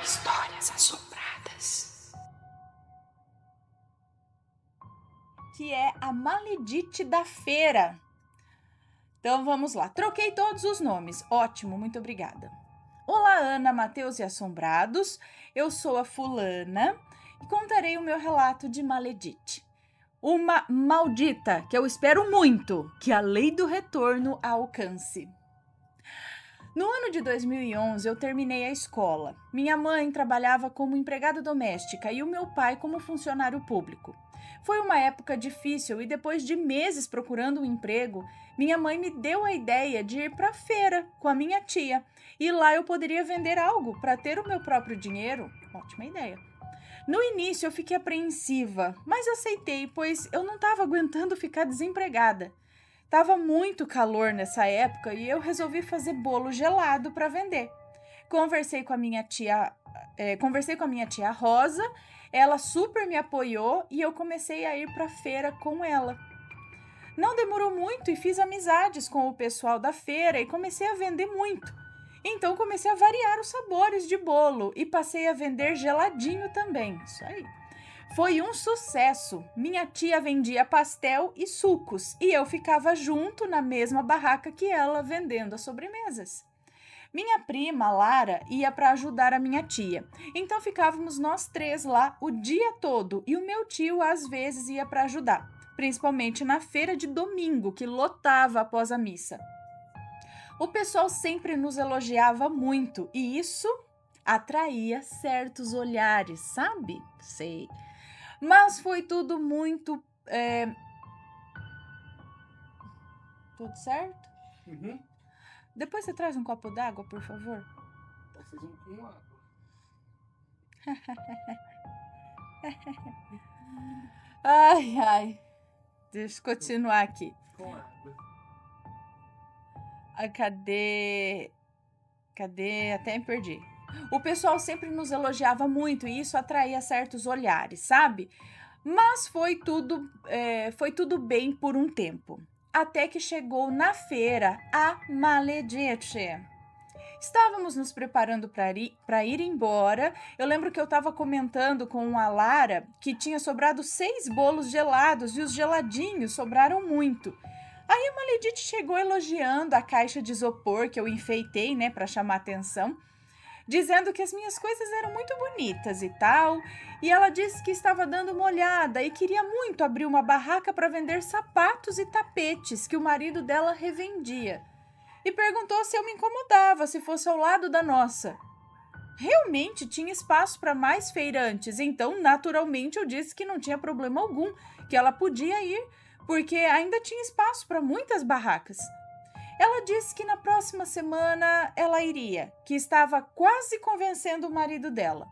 Histórias assombradas. Que é a Maledite da Feira. Então vamos lá. Troquei todos os nomes. Ótimo, muito obrigada. Olá, Ana, Mateus e Assombrados. Eu sou a fulana e contarei o meu relato de Maledite. Uma maldita que eu espero muito que a lei do retorno a alcance. No ano de 2011, eu terminei a escola. Minha mãe trabalhava como empregada doméstica e o meu pai como funcionário público. Foi uma época difícil e depois de meses procurando um emprego, minha mãe me deu a ideia de ir para a feira com a minha tia. E lá eu poderia vender algo para ter o meu próprio dinheiro. Ótima ideia. No início eu fiquei apreensiva, mas aceitei, pois eu não estava aguentando ficar desempregada. Tava muito calor nessa época e eu resolvi fazer bolo gelado para vender. Conversei com a minha tia Rosa, ela super me apoiou e eu comecei a ir para a feira com ela. Não demorou muito e fiz amizades com o pessoal da feira e comecei a vender muito. Então comecei a variar os sabores de bolo e passei a vender geladinho também. Isso aí. Foi um sucesso. Minha tia vendia pastel e sucos e eu ficava junto na mesma barraca que ela vendendo as sobremesas. Minha prima, Lara, ia para ajudar a minha tia. Então ficávamos nós três lá o dia todo e o meu tio às vezes ia para ajudar, principalmente na feira de domingo, que lotava após a missa. O pessoal sempre nos elogiava muito e isso atraía certos olhares, sabe? Sei. Mas foi tudo muito... Tudo certo? Uhum. Depois você traz um copo d'água, por favor? Vocês vão com água. Ai. Deixa eu continuar aqui. Com água. Cadê? Até me perdi. O pessoal sempre nos elogiava muito e isso atraía certos olhares, sabe? Mas foi tudo bem por um tempo. Até que chegou na feira a Maledite. Estávamos nos preparando para ir embora. Eu lembro que eu estava comentando com a Lara que tinha sobrado 6 bolos gelados e os geladinhos sobraram muito. Aí a Maledite chegou elogiando a caixa de isopor que eu enfeitei, né, para chamar atenção, dizendo que as minhas coisas eram muito bonitas e tal. E ela disse que estava dando uma olhada e queria muito abrir uma barraca para vender sapatos e tapetes que o marido dela revendia. E perguntou se eu me incomodava se fosse ao lado da nossa. Realmente tinha espaço para mais feirantes, então naturalmente eu disse que não tinha problema algum, que ela podia ir, porque ainda tinha espaço para muitas barracas. Ela disse que na próxima semana ela iria, que estava quase convencendo o marido dela.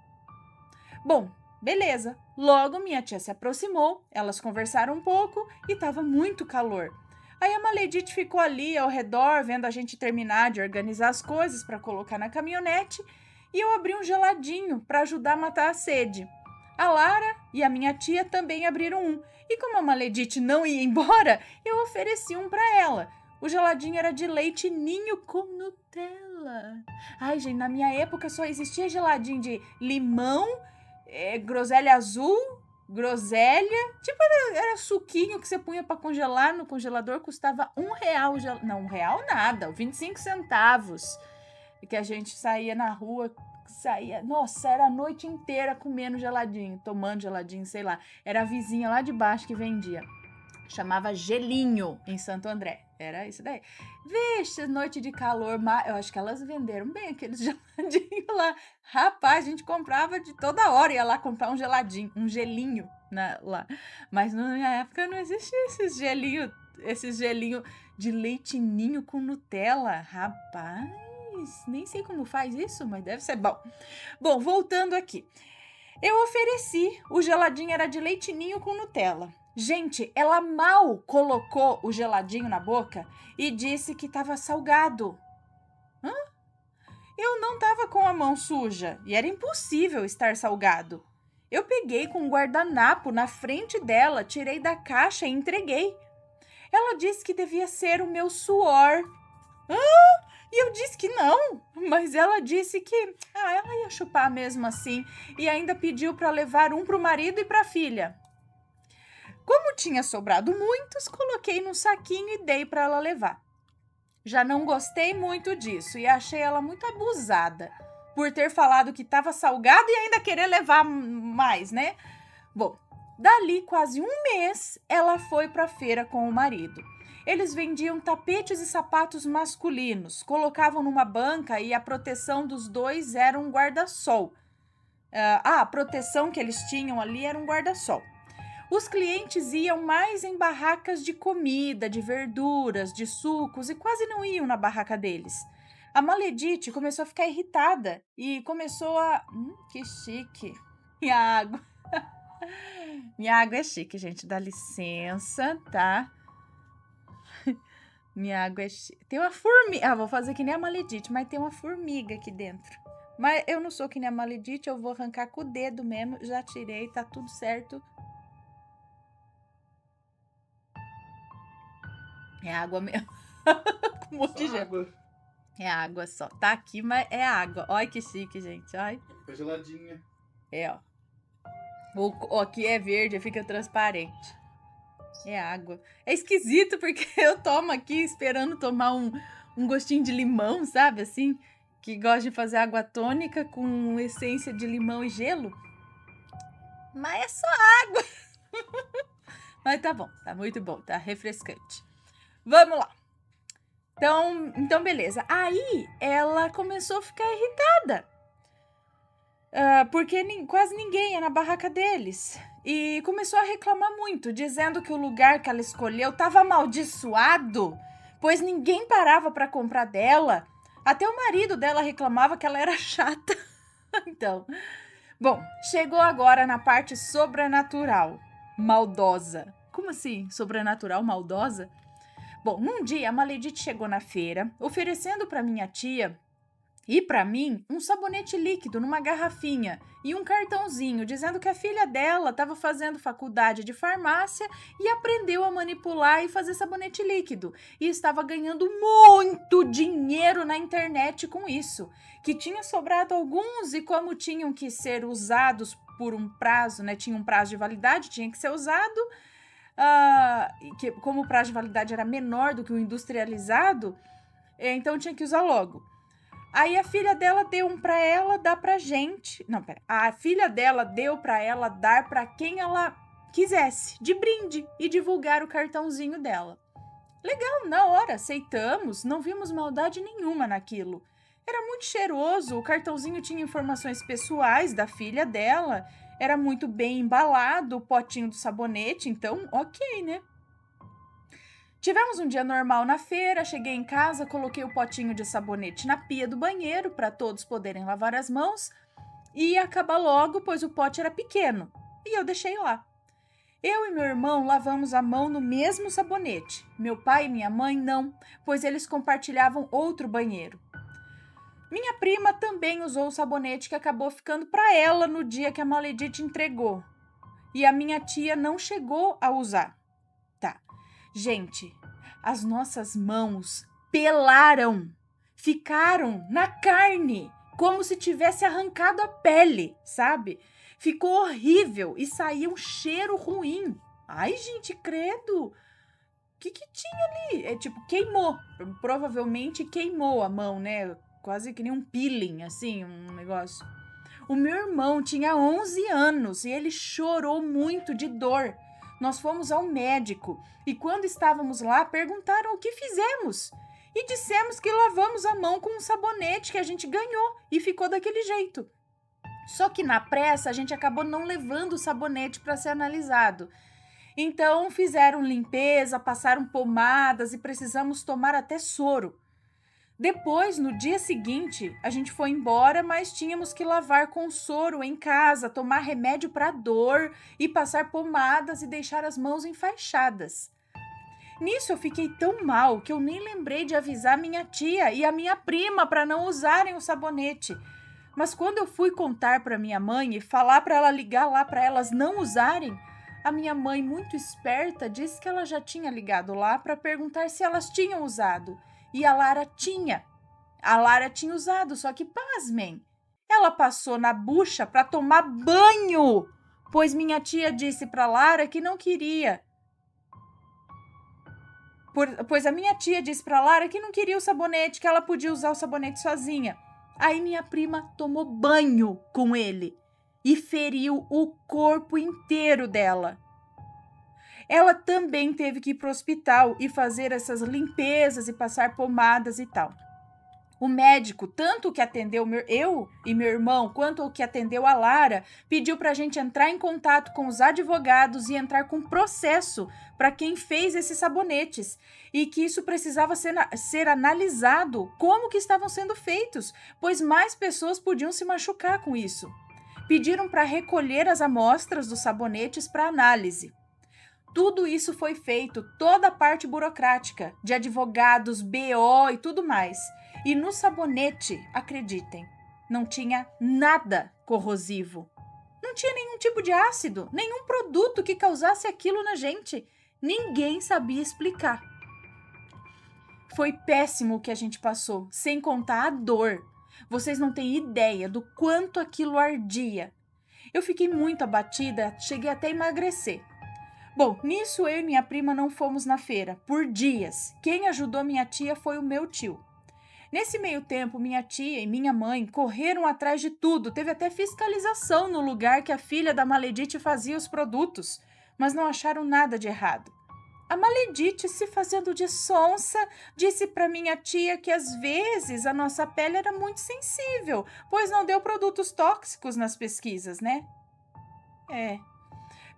Bom, beleza. Logo minha tia se aproximou, elas conversaram um pouco e estava muito calor. Aí a Maledite ficou ali ao redor, vendo a gente terminar de organizar as coisas para colocar na caminhonete, e eu abri um geladinho para ajudar a matar a sede. A Lara e a minha tia também abriram um, e como a Maledite não ia embora, eu ofereci um para ela. O geladinho era de leite ninho com Nutella. Ai, gente, na minha época só existia geladinho de limão, groselha azul, groselha. Tipo, era suquinho que você punha para congelar no congelador, custava R$1. Não, R$1 nada, 25 centavos. E que a gente saía na rua, nossa, era a noite inteira comendo geladinho, tomando geladinho, sei lá. Era a vizinha lá de baixo que vendia. Chamava Gelinho em Santo André. Era isso daí. Vixe, noite de calor, eu acho que elas venderam bem aqueles geladinhos lá. Rapaz, a gente comprava de toda hora, ia lá comprar um gelinho lá. Mas na minha época não existia esses gelinho de leite ninho com Nutella. Rapaz, nem sei como faz isso, mas deve ser bom. Bom, voltando aqui. Eu ofereci, o geladinho era de leite ninho com Nutella. Gente, ela mal colocou o geladinho na boca e disse que estava salgado. Hã? Eu não estava com a mão suja e era impossível estar salgado. Eu peguei com um guardanapo na frente dela, tirei da caixa e entreguei. Ela disse que devia ser o meu suor. E eu disse que não, mas ela disse que ela ia chupar mesmo assim e ainda pediu para levar um para o marido e para a filha. Como tinha sobrado muitos, coloquei num saquinho e dei para ela levar. Já não gostei muito disso e achei ela muito abusada por ter falado que estava salgado e ainda querer levar mais, né? Bom, dali quase um mês, ela foi para a feira com o marido. Eles vendiam tapetes e sapatos masculinos, colocavam numa banca e a proteção dos dois era um guarda-sol. A proteção que eles tinham ali era um guarda-sol. Os clientes iam mais em barracas de comida, de verduras, de sucos e quase não iam na barraca deles. A Maledite começou a ficar irritada e começou a... que chique! Minha água. Minha água é chique, gente. Dá licença, tá? Minha água é chique. Tem uma formiga. Vou fazer que nem a Maledite, mas tem uma formiga aqui dentro. Mas eu não sou que nem a Maledite, eu vou arrancar com o dedo mesmo. Já tirei, tá tudo certo. É água mesmo. Com um monte de gelo. É água só. Tá aqui, mas é água. Olha que chique, gente. Olha. Fica geladinha. É, ó. O aqui é verde, fica transparente. É água. É esquisito porque eu tomo aqui esperando tomar um gostinho de limão, sabe? Assim, que gosta de fazer água tônica com essência de limão e gelo. Mas é só água. Mas tá bom, tá muito bom, tá refrescante. Vamos lá. Então beleza. Aí ela começou a ficar irritada. Porque quase ninguém ia na barraca deles. E começou a reclamar muito, dizendo que o lugar que ela escolheu estava amaldiçoado, pois ninguém parava para comprar dela. Até o marido dela reclamava que ela era chata. Então, bom, chegou agora na parte sobrenatural, maldosa. Como assim, sobrenatural, maldosa? Bom, num dia a Maledite chegou na feira, oferecendo para minha tia e para mim um sabonete líquido numa garrafinha e um cartãozinho dizendo que a filha dela estava fazendo faculdade de farmácia e aprendeu a manipular e fazer sabonete líquido e estava ganhando muito dinheiro na internet com isso, que tinha sobrado alguns e como tinham que ser usados por um prazo, né, tinha um prazo de validade, tinha que ser usado, como o prazo de validade era menor do que o industrializado, então tinha que usar logo. Aí a filha dela deu um pra ela, dar pra gente. Não, pera. A filha dela deu pra ela dar pra quem ela quisesse, de brinde, e divulgar o cartãozinho dela. Legal, na hora, aceitamos, não vimos maldade nenhuma naquilo. Era muito cheiroso, o cartãozinho tinha informações pessoais da filha dela, era muito bem embalado, o potinho do sabonete, então ok, né? Tivemos um dia normal na feira, cheguei em casa, coloquei o potinho de sabonete na pia do banheiro para todos poderem lavar as mãos e ia acabar logo, pois o pote era pequeno, e eu deixei lá. Eu e meu irmão lavamos a mão no mesmo sabonete, meu pai e minha mãe não, pois eles compartilhavam outro banheiro. Minha prima também usou o sabonete que acabou ficando para ela no dia que a Maledite entregou, e a minha tia não chegou a usar. Tá. Gente, as nossas mãos pelaram, ficaram na carne, como se tivesse arrancado a pele, sabe? Ficou horrível e saía um cheiro ruim. Ai, gente, credo! O que tinha ali? Queimou. Provavelmente queimou a mão, né? Quase que nem um peeling, assim, um negócio. O meu irmão tinha 11 anos e ele chorou muito de dor. Nós fomos ao médico e quando estávamos lá, perguntaram o que fizemos. E dissemos que lavamos a mão com um sabonete que a gente ganhou e ficou daquele jeito. Só que na pressa, a gente acabou não levando o sabonete para ser analisado. Então, fizeram limpeza, passaram pomadas e precisamos tomar até soro. Depois, no dia seguinte, a gente foi embora, mas tínhamos que lavar com soro em casa, tomar remédio para dor e passar pomadas e deixar as mãos enfaixadas. Nisso eu fiquei tão mal que eu nem lembrei de avisar minha tia e a minha prima para não usarem o sabonete. Mas quando eu fui contar para minha mãe e falar para ela ligar lá para elas não usarem, a minha mãe, muito esperta, disse que ela já tinha ligado lá para perguntar se elas tinham usado. E a Lara tinha. A Lara tinha usado, só que pasmem, ela passou na bucha para tomar banho, pois minha tia disse para Lara que não queria. Pois a minha tia disse para Lara que não queria o sabonete, que ela podia usar o sabonete sozinha. Aí minha prima tomou banho com ele e feriu o corpo inteiro dela. Ela também teve que ir para o hospital e fazer essas limpezas e passar pomadas e tal. O médico, tanto o que atendeu eu e meu irmão, quanto o que atendeu a Lara, pediu para a gente entrar em contato com os advogados e entrar com processo para quem fez esses sabonetes e que isso precisava ser analisado como que estavam sendo feitos, pois mais pessoas podiam se machucar com isso. Pediram para recolher as amostras dos sabonetes para análise. Tudo isso foi feito, toda a parte burocrática, de advogados, BO e tudo mais. E no sabonete, acreditem, não tinha nada corrosivo. Não tinha nenhum tipo de ácido, nenhum produto que causasse aquilo na gente. Ninguém sabia explicar. Foi péssimo o que a gente passou, sem contar a dor. Vocês não têm ideia do quanto aquilo ardia. Eu fiquei muito abatida, cheguei até a emagrecer. Bom, nisso eu e minha prima não fomos na feira, por dias. Quem ajudou minha tia foi o meu tio. Nesse meio tempo, minha tia e minha mãe correram atrás de tudo. Teve até fiscalização no lugar que a filha da Maledite fazia os produtos, mas não acharam nada de errado. A Maledite, se fazendo de sonsa, disse para minha tia que às vezes a nossa pele era muito sensível, pois não deu produtos tóxicos nas pesquisas, né?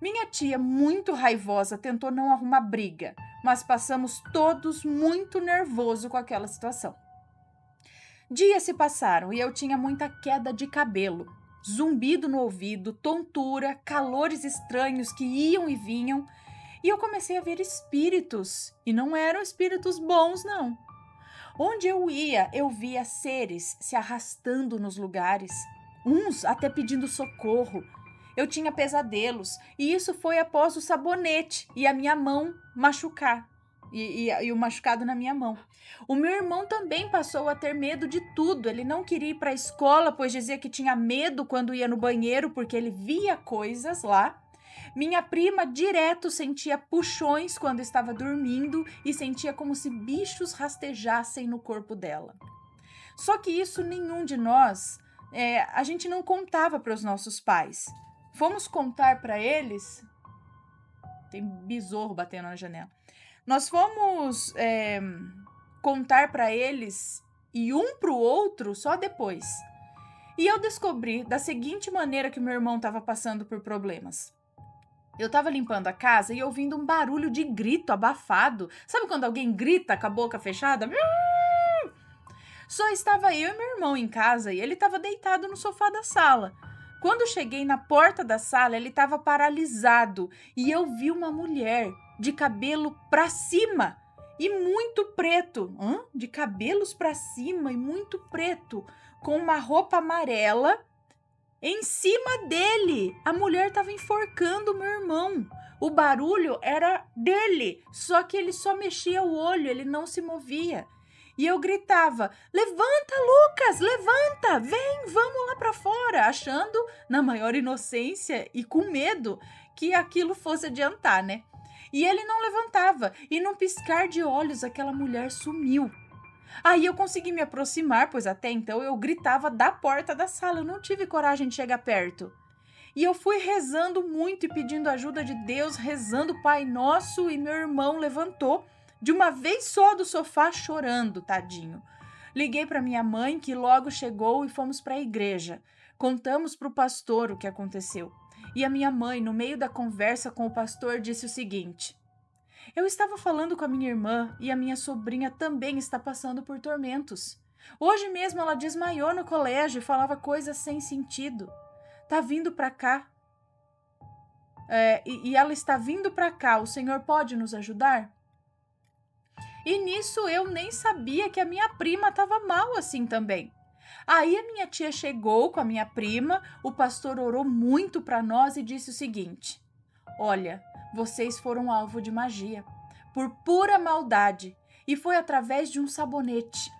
Minha tia, muito raivosa, tentou não arrumar briga, mas passamos todos muito nervosos com aquela situação. Dias se passaram e eu tinha muita queda de cabelo, zumbido no ouvido, tontura, calores estranhos que iam e vinham, e eu comecei a ver espíritos, e não eram espíritos bons, não. Onde eu ia, eu via seres se arrastando nos lugares, uns até pedindo socorro. Eu tinha pesadelos, e isso foi após o sabonete e a minha mão machucar, e o machucado na minha mão. O meu irmão também passou a ter medo de tudo. Ele não queria ir para a escola, pois dizia que tinha medo quando ia no banheiro, porque ele via coisas lá. Minha prima direto sentia puxões quando estava dormindo e sentia como se bichos rastejassem no corpo dela. Só que isso nenhum de nós, a gente não contava para os nossos pais. Fomos contar para eles. Tem besouro batendo na janela. Nós fomos contar para eles e um para o outro só depois. E eu descobri da seguinte maneira que meu irmão estava passando por problemas. Eu estava limpando a casa e ouvindo um barulho de grito abafado. Sabe quando alguém grita com a boca fechada? Só estava eu e meu irmão em casa e ele estava deitado no sofá da sala. Quando cheguei na porta da sala, ele estava paralisado e eu vi uma mulher de cabelo para cima e muito preto. De cabelos para cima e muito preto, com uma roupa amarela em cima dele. A mulher estava enforcando meu irmão. O barulho era dele, só que ele só mexia o olho, ele não se movia. E eu gritava: levanta, Lucas, levanta, vem, vamos lá para fora, achando, na maior inocência e com medo, que aquilo fosse adiantar, né? E ele não levantava, e num piscar de olhos aquela mulher sumiu. Aí eu consegui me aproximar, pois até então eu gritava da porta da sala, eu não tive coragem de chegar perto. E eu fui rezando muito e pedindo ajuda de Deus, rezando o Pai Nosso, e meu irmão levantou de uma vez só do sofá chorando, tadinho. Liguei para minha mãe, que logo chegou, e fomos para a igreja. Contamos para o pastor o que aconteceu. E a minha mãe, no meio da conversa com o pastor, disse o seguinte: eu estava falando com a minha irmã e a minha sobrinha também está passando por tormentos. Hoje mesmo ela desmaiou no colégio e falava coisas sem sentido. Tá vindo para cá. E ela está vindo para cá. O Senhor pode nos ajudar? E nisso eu nem sabia que a minha prima estava mal assim também. Aí a minha tia chegou com a minha prima, o pastor orou muito para nós e disse o seguinte: olha, vocês foram alvo de magia, por pura maldade, e foi através de um sabonete.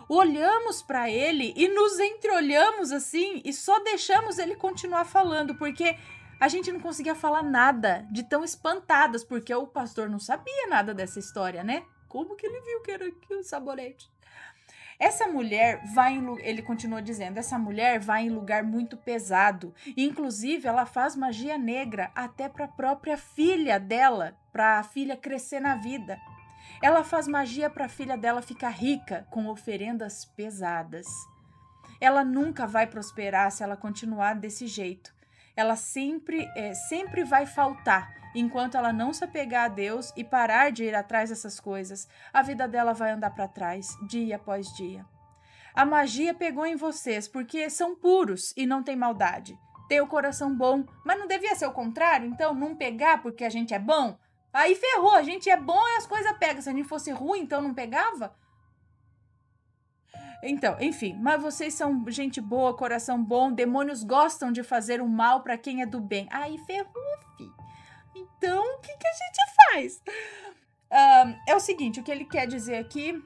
olhamos para ele e nos entreolhamos assim e só deixamos ele continuar falando, porque a gente não conseguia falar nada, de tão espantadas, porque o pastor não sabia nada dessa história, né? Como que ele viu que era aqui o sabonete? Essa mulher vai ele continua dizendo, essa mulher vai em lugar muito pesado. Inclusive, ela faz magia negra até para a própria filha dela, para a filha crescer na vida. Ela faz magia para a filha dela ficar rica com oferendas pesadas. Ela nunca vai prosperar se ela continuar desse jeito. Ela sempre vai faltar. Enquanto ela não se apegar a Deus e parar de ir atrás dessas coisas, a vida dela vai andar para trás, dia após dia. A magia pegou em vocês porque são puros e não tem maldade. Tem o coração bom, mas não devia ser o contrário? Então, não pegar porque a gente é bom? Aí ferrou, a gente é bom e as coisas pegam. Se a gente fosse ruim, então não pegava? Então, enfim, mas vocês são gente boa, coração bom, demônios gostam de fazer o mal para quem é do bem. Aí ferrou, filho. Então, o que a gente faz? É o seguinte, o que ele quer dizer aqui,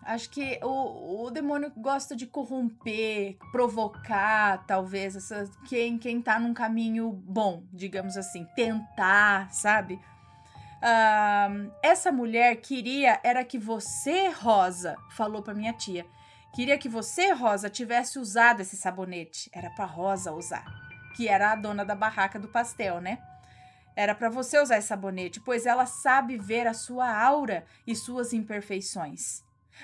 acho que o demônio gosta de corromper, provocar, talvez, quem tá num caminho bom, digamos assim, tentar, sabe? Essa mulher era que você, Rosa, falou pra minha tia, queria que você, Rosa, tivesse usado esse sabonete. Era pra Rosa usar, que era a dona da barraca do pastel, né? Era para você usar esse sabonete, pois ela sabe ver a sua aura e suas imperfeições.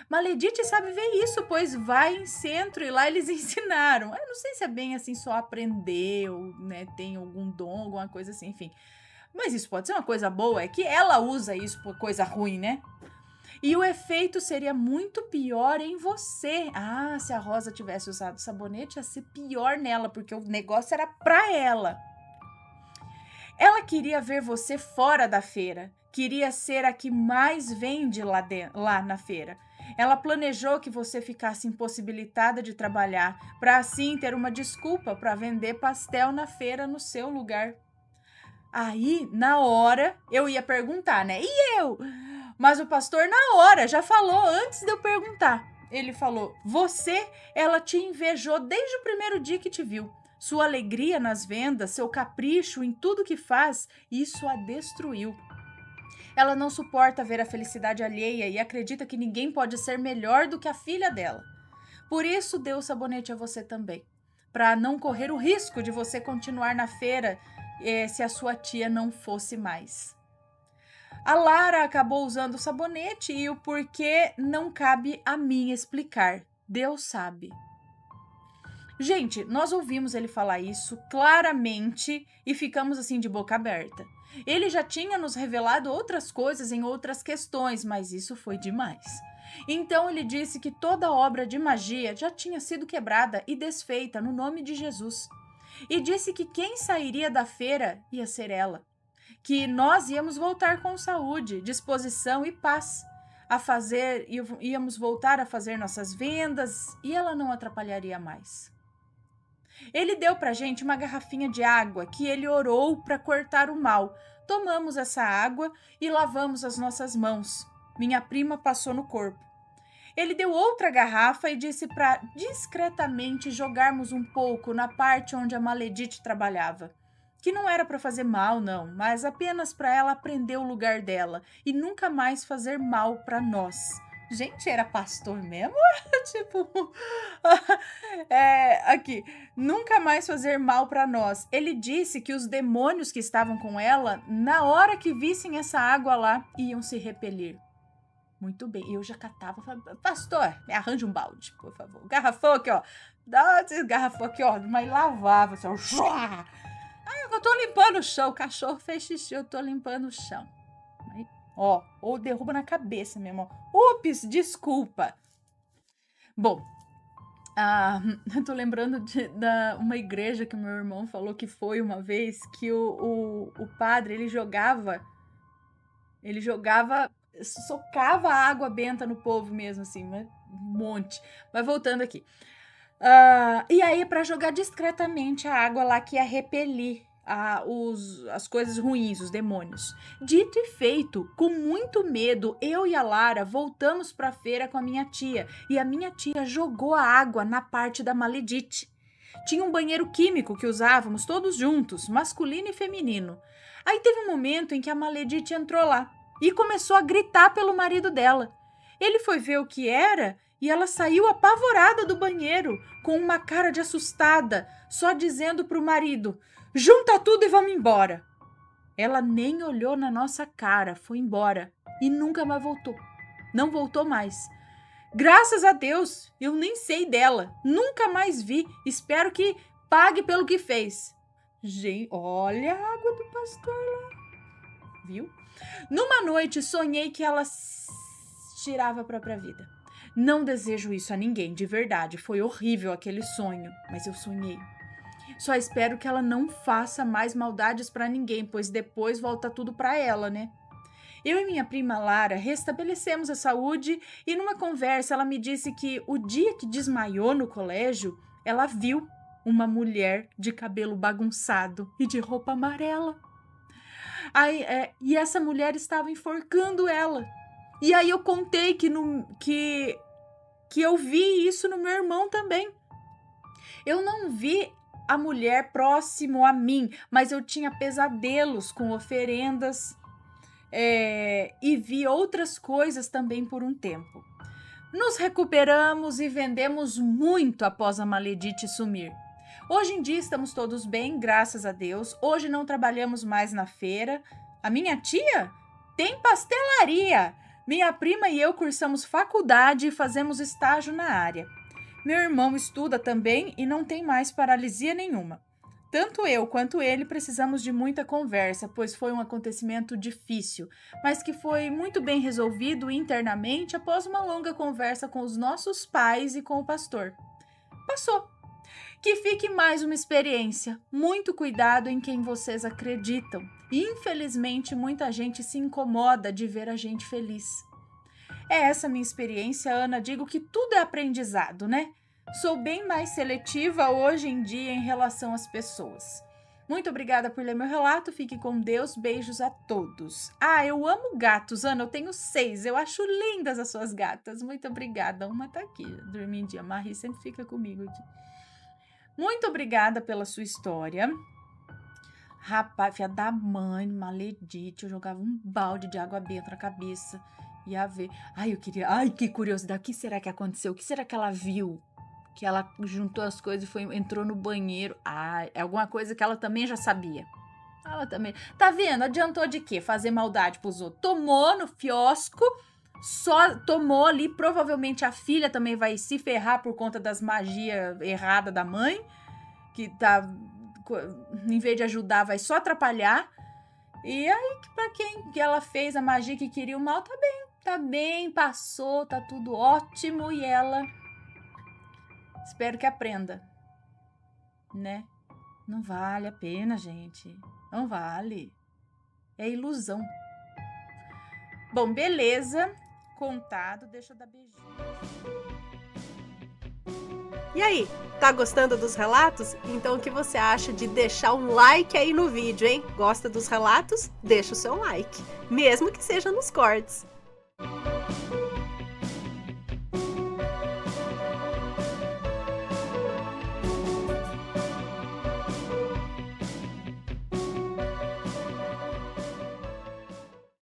Maledite sabe ver isso, pois vai em centro e lá eles ensinaram. Eu não sei se é bem assim, só aprendeu, né? Tem algum dom, alguma coisa assim, enfim. Mas isso pode ser uma coisa boa, é que ela usa isso por coisa ruim, né? E o efeito seria muito pior em você. Ah, se a Rosa tivesse usado sabonete, ia ser pior nela, porque o negócio era pra ela. Ela queria ver você fora da feira. Queria ser a que mais vende lá na feira. Ela planejou que você ficasse impossibilitada de trabalhar, para assim ter uma desculpa para vender pastel na feira no seu lugar. Aí, na hora, eu ia perguntar, né? E eu? Mas o pastor, na hora, já falou antes de eu perguntar. Ele falou, ela te invejou desde o primeiro dia que te viu. Sua alegria nas vendas, seu capricho em tudo que faz, isso a destruiu. Ela não suporta ver a felicidade alheia e acredita que ninguém pode ser melhor do que a filha dela. Por isso deu o sabonete a você também, para não correr o risco de você continuar na feira se a sua tia não fosse mais. A Lara acabou usando o sabonete e o porquê não cabe a mim explicar. Deus sabe. Gente, nós ouvimos ele falar isso claramente e ficamos assim de boca aberta. Ele já tinha nos revelado outras coisas em outras questões, mas isso foi demais. Então ele disse que toda obra de magia já tinha sido quebrada e desfeita no nome de Jesus. E disse que quem sairia da feira ia ser ela. Que nós íamos voltar com saúde, disposição e paz. Íamos voltar a fazer nossas vendas e ela não atrapalharia mais. Ele deu pra gente uma garrafinha de água que ele orou para cortar o mal. Tomamos essa água e lavamos as nossas mãos. Minha prima passou no corpo. Ele deu outra garrafa e disse para discretamente jogarmos um pouco na parte onde a Maledite trabalhava. Que não era para fazer mal, não, mas apenas para ela aprender o lugar dela e nunca mais fazer mal para nós. Gente, era pastor mesmo? Tipo, aqui, nunca mais fazer mal para nós. Ele disse que os demônios que estavam com ela, na hora que vissem essa água lá, iam se repelir. Muito bem, eu já catava, falava, pastor, me arranja um balde, por favor. Garrafão aqui, ó, dá esse garrafão aqui, ó, mas lavava, assim, ó. Ah, eu tô limpando o chão, o cachorro fez xixi, eu tô limpando o chão. Aí, ó, ou derruba na cabeça mesmo, ó. Ups, desculpa. Bom, eu tô lembrando de uma igreja que meu irmão falou que foi uma vez, que o padre, ele jogava, socava a água benta no povo mesmo, assim, um monte. Mas voltando aqui. E aí, para jogar discretamente a água lá que ia repelir as coisas ruins, os demônios. Dito e feito, com muito medo, eu e a Lara voltamos para a feira com a minha tia e a minha tia jogou a água na parte da maledite. Tinha um banheiro químico que usávamos todos juntos, masculino e feminino. Aí teve um momento em que a maledite entrou lá e começou a gritar pelo marido dela. Ele foi ver o que era e ela saiu apavorada do banheiro, com uma cara de assustada, só dizendo pro marido: junta tudo e vamos embora. Ela nem olhou na nossa cara, foi embora e nunca mais voltou. Não voltou mais. Graças a Deus, eu nem sei dela, nunca mais vi, espero que pague pelo que fez. Gente, olha a água do pastor lá, viu? Numa noite sonhei que ela tirava a própria vida. Não desejo isso a ninguém, de verdade, foi horrível aquele sonho, mas eu sonhei. Só espero que ela não faça mais maldades pra ninguém, pois depois volta tudo pra ela, né? Eu e minha prima Lara restabelecemos a saúde e numa conversa ela me disse que o dia que desmaiou no colégio, ela viu uma mulher de cabelo bagunçado e de roupa amarela. E essa mulher estava enforcando ela. E aí eu contei que eu vi isso no meu irmão também. Eu não vi a mulher próximo a mim, mas eu tinha pesadelos com oferendas e vi outras coisas também por um tempo. Nos recuperamos e vendemos muito após a maledite sumir. Hoje em dia estamos todos bem, graças a Deus. Hoje não trabalhamos mais na feira. A minha tia tem pastelaria. Minha prima e eu cursamos faculdade e fazemos estágio na área. Meu irmão estuda também e não tem mais paralisia nenhuma. Tanto eu quanto ele precisamos de muita conversa, pois foi um acontecimento difícil, mas que foi muito bem resolvido internamente após uma longa conversa com os nossos pais e com o pastor. Passou. Que fique mais uma experiência. Muito cuidado em quem vocês acreditam. Infelizmente, muita gente se incomoda de ver a gente feliz. É essa minha experiência, Ana. Digo que tudo é aprendizado, né? Sou bem mais seletiva hoje em dia em relação às pessoas. Muito obrigada por ler meu relato. Fique com Deus. Beijos a todos. Eu amo gatos, Ana. Eu tenho 6. Eu acho lindas as suas gatas. Muito obrigada. Uma tá aqui, dormidinha. A Marie sempre fica comigo aqui. Muito obrigada pela sua história. Rapaz, filha da mãe, maledite. Eu jogava um balde de água benta na cabeça. Ia ver. Que curiosidade. O que será que aconteceu? O que será que ela viu? Que ela juntou as coisas e entrou no banheiro. É alguma coisa que ela também já sabia. Ela também. Tá vendo? Adiantou de quê? Fazer maldade pros outros. Tomou no fiosco. Só tomou ali. Provavelmente a filha também vai se ferrar por conta das magias erradas da mãe. Que tá. Em vez de ajudar, vai só atrapalhar. E aí, pra quem que ela fez a magia que queria o mal, tá bem. Tá bem, passou, tá tudo ótimo. E ela... Espero que aprenda. Né? Não vale a pena, gente. Não vale. É ilusão. Bom, beleza. Contado. Deixa eu dar beijinho. E aí, tá gostando dos relatos? Então o que você acha de deixar um like aí no vídeo, hein? Gosta dos relatos? Deixa o seu like, mesmo que seja nos cortes.